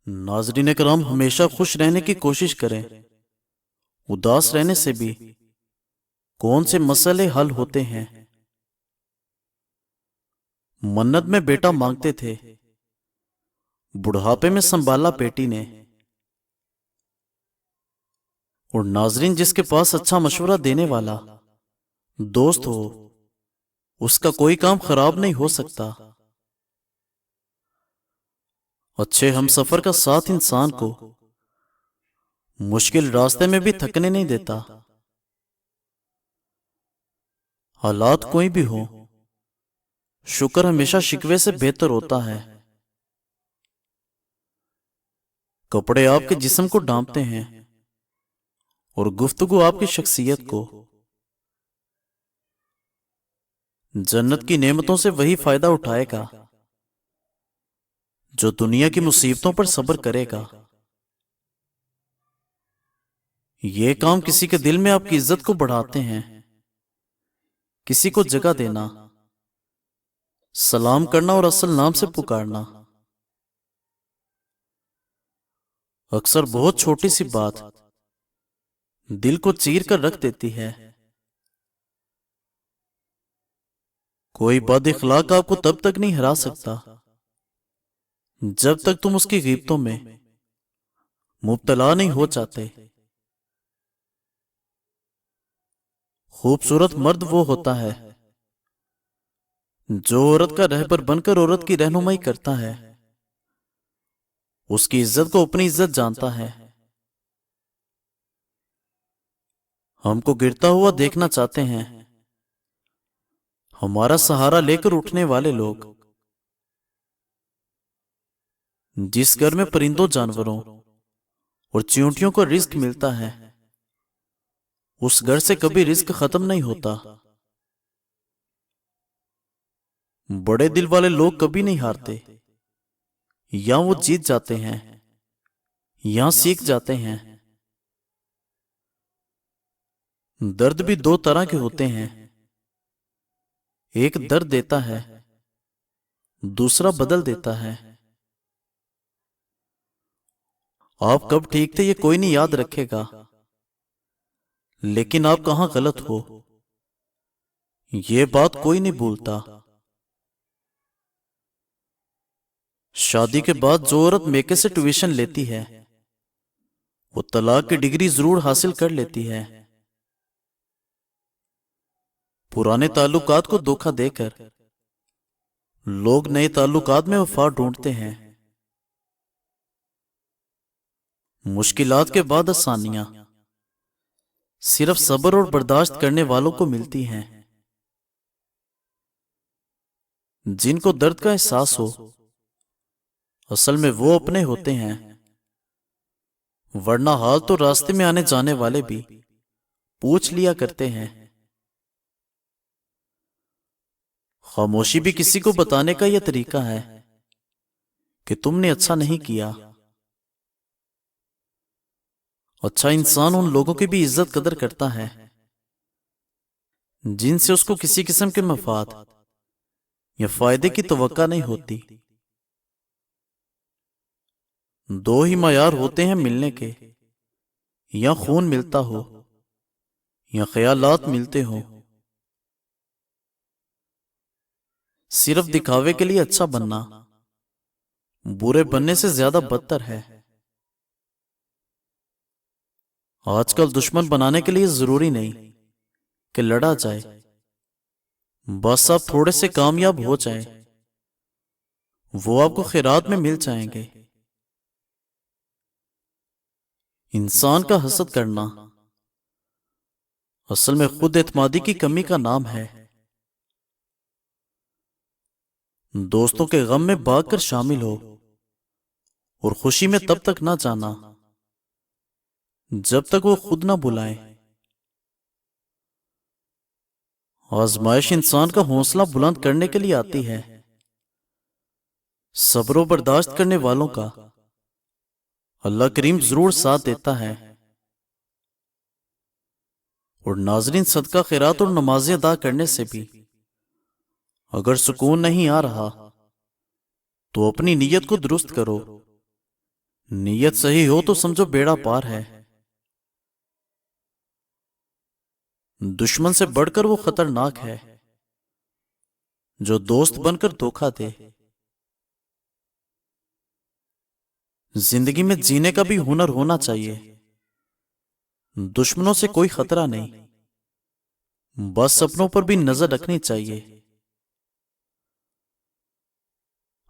ناظرین کرام ہمیشہ خوش رہنے کی کوشش کریں۔ اداس رہنے سے بھی کون سے مسئلے حل ہوتے ہیں۔ منت میں بیٹا مانگتے تھے، بڑھاپے میں سنبھالا بیٹی نے۔ اور ناظرین، جس کے پاس اچھا مشورہ دینے والا دوست ہو، اس کا کوئی کام خراب نہیں ہو سکتا۔ اچھے ہم سفر کا ساتھ انسان کو مشکل راستے میں بھی تھکنے نہیں دیتا۔ حالات کوئی بھی ہو، شکر ہمیشہ شکوے سے بہتر ہوتا ہے۔ کپڑے آپ کے جسم کو ڈھانپتے ہیں اور گفتگو آپ کی شخصیت کو۔ جنت کی نعمتوں سے وہی فائدہ اٹھائے گا جو دنیا کی مصیبتوں پر صبر کرے گا۔ یہ کام کسی کے دل میں آپ کی عزت کو بڑھاتے ہیں۔ کسی کو جگہ دینا، سلام کرنا اور اصل نام سے پکارنا۔ اکثر بہت چھوٹی سی بات دل کو چیر کر رکھ دیتی ہے۔ کوئی بد اخلاق آپ کو تب تک نہیں ہرا سکتا جب تک تم اس کی غیبتوں میں مبتلا نہیں ہو جاتے۔ خوبصورت مرد وہ ہوتا ہے جو عورت کا رہبر بن کر عورت کی رہنمائی کرتا ہے، اس کی عزت کو اپنی عزت جانتا ہے۔ ہم کو گرتا ہوا دیکھنا چاہتے ہیں، ہمارا سہارا لے کر اٹھنے والے لوگ۔ جس گھر میں پرندوں، جانوروں اور چیونٹیوں کو رزق ملتا ہے، اس گھر سے کبھی رزق ختم نہیں ہوتا۔ بڑے دل والے لوگ کبھی نہیں ہارتے، یا وہ جیت جاتے ہیں یا سیکھ جاتے ہیں۔ درد بھی دو طرح کے ہوتے ہیں، ایک درد دیتا ہے، دوسرا بدل دیتا ہے۔ آپ کب ٹھیک تھے یہ کوئی نہیں یاد رکھے گا، لیکن آپ کہاں غلط ہو یہ بات کوئی نہیں بھولتا۔ شادی کے بعد جو عورت میکے سے ٹیوشن لیتی ہے، وہ طلاق کی ڈگری ضرور حاصل کر لیتی ہے۔ پرانے تعلقات کو دھوکہ دے کر لوگ نئے تعلقات میں وفا ڈھونڈتے ہیں۔ مشکلات کے بعد آسانیاں صرف صبر اور برداشت کرنے والوں کو ملتی ہیں۔ جن کو درد کا احساس ہو، اصل میں وہ اپنے ہوتے ہیں، ورنہ حال تو راستے میں آنے جانے والے بھی پوچھ لیا کرتے ہیں۔ خاموشی بھی کسی کو بتانے کا یہ طریقہ ہے کہ تم نے اچھا نہیں کیا۔ اچھا انسان ان لوگوں کی بھی عزت قدر کرتا ہے جن سے اس کو کسی قسم کے مفاد یا فائدے کی توقع نہیں ہوتی۔ دو ہی معیار ہوتے ہیں ملنے کے، یا خون ملتا ہو یا خیالات ملتے ہوں۔ صرف دکھاوے کے لیے اچھا بننا برے بننے سے زیادہ بدتر ہے۔ آج کل دشمن بنانے کے لیے ضروری نہیں کہ لڑا جائے، بس آپ تھوڑے سے کامیاب ہو جائیں، وہ آپ کو خیرات میں مل جائیں گے۔ انسان کا حسد کرنا اصل میں خود اعتمادی کی کمی کا نام ہے۔ دوستوں کے غم میں بھاگ کر شامل ہو اور خوشی میں تب تک نہ جانا جب تک وہ خود نہ بلائیں۔ آزمائش انسان کا حوصلہ بلند کرنے کے لیے آتی ہے، صبر و برداشت کرنے والوں کا اللہ کریم ضرور ساتھ دیتا ہے۔ اور ناظرین، صدقہ خیرات اور نمازیں ادا کرنے سے بھی اگر سکون نہیں آ رہا تو اپنی نیت کو درست کرو۔ نیت صحیح ہو تو سمجھو بیڑا پار ہے. دشمن سے بڑھ کر وہ خطرناک ہے جو دوست بن کر دھوکہ دے. زندگی میں جینے کا بھی ہنر ہونا چاہیے. دشمنوں سے کوئی خطرہ نہیں، بس اپنوں پر بھی نظر رکھنی چاہیے.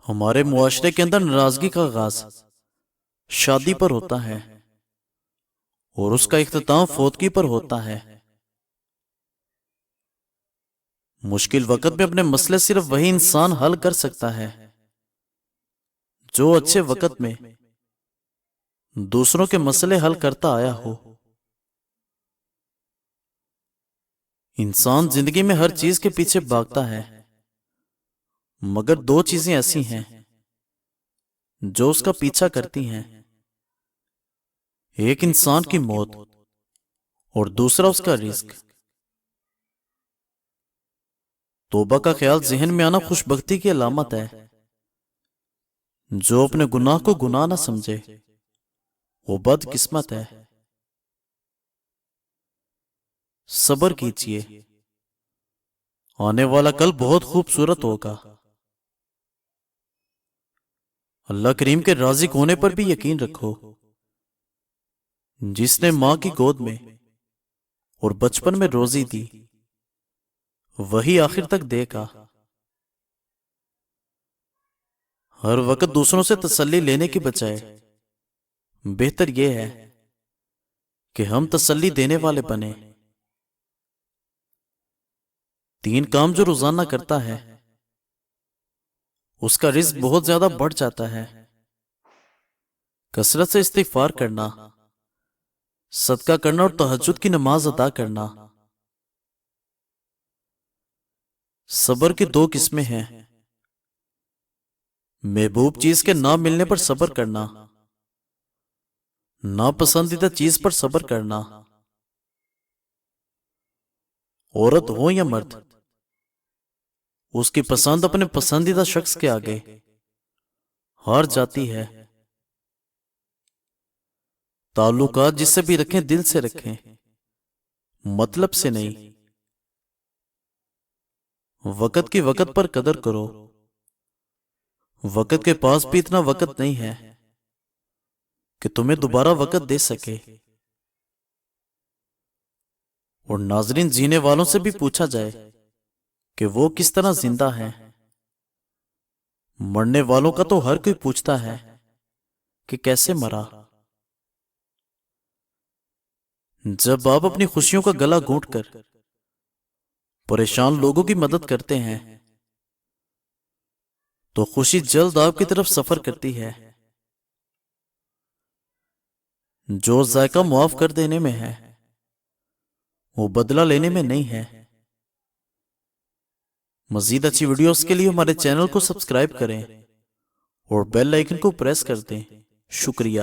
ہمارے معاشرے کے اندر ناراضگی کا آغاز شادی پر ہوتا ہے اور اس کا اختتام فوتگی پر ہوتا ہے. مشکل وقت میں اپنے مسئلے صرف وہی انسان حل کر سکتا ہے جو اچھے وقت میں دوسروں کے مسئلے حل کرتا آیا ہو. انسان زندگی میں ہر چیز کے پیچھے بھاگتا ہے، مگر دو چیزیں ایسی ہیں جو اس کا پیچھا کرتی ہیں. ایک انسان کی موت اور دوسرا اس کا رزق. توبہ کا خیال ذہن میں آنا خوش بختی کی علامت ہے. جو اپنے گناہ کو گناہ نہ سمجھے وہ بد قسمت ہے. صبر کیجیے، آنے والا کل بہت خوبصورت ہوگا. اللہ کریم کے رازق ہونے پر بھی یقین رکھو. جس نے ماں کی گود میں اور بچپن میں روزی دی وہی آخر تک دے گا. ہر وقت دوسروں سے تسلی لینے کی بجائے بہتر یہ ہے کہ ہم تسلی دینے والے بنیں. 3 کام جو روزانہ کرتا ہے اس کا رزق بہت زیادہ بڑھ جاتا ہے. کثرت سے استغفار کرنا، صدقہ کرنا اور تہجد کی نماز ادا کرنا. صبر کی 2 قسمیں ہیں: محبوب چیز کے نہ ملنے پر صبر کرنا، ناپسندیدہ چیز پر صبر کرنا. عورت ہو یا مرد، اس کی پسند اپنے پسندیدہ شخص کے آگے ہار جاتی ہے. تعلقات جس سے بھی رکھیں دل سے رکھیں، مطلب سے نہیں. وقت کی وقت پر قدر کرو. وقت کے پاس بھی اتنا وقت نہیں ہے کہ تمہیں دوبارہ وقت دے سکے. اور ناظرین، جینے والوں سے بھی پوچھا جائے کہ وہ کس طرح زندہ ہیں. مرنے والوں کا تو ہر کوئی پوچھتا ہے کہ کیسے مرا. جب آپ اپنی خوشیوں کا گلا گھونٹ کر پریشان لوگوں کی مدد کرتے ہیں تو خوشی جلد آپ کی طرف سفر کرتی ہے. جو ذائقہ معاف کر دینے میں ہے وہ بدلہ لینے میں نہیں ہے. مزید اچھی ویڈیوز کے لیے ہمارے چینل کو سبسکرائب کریں اور بیل آئیکن کو پریس کر دیں. شکریہ.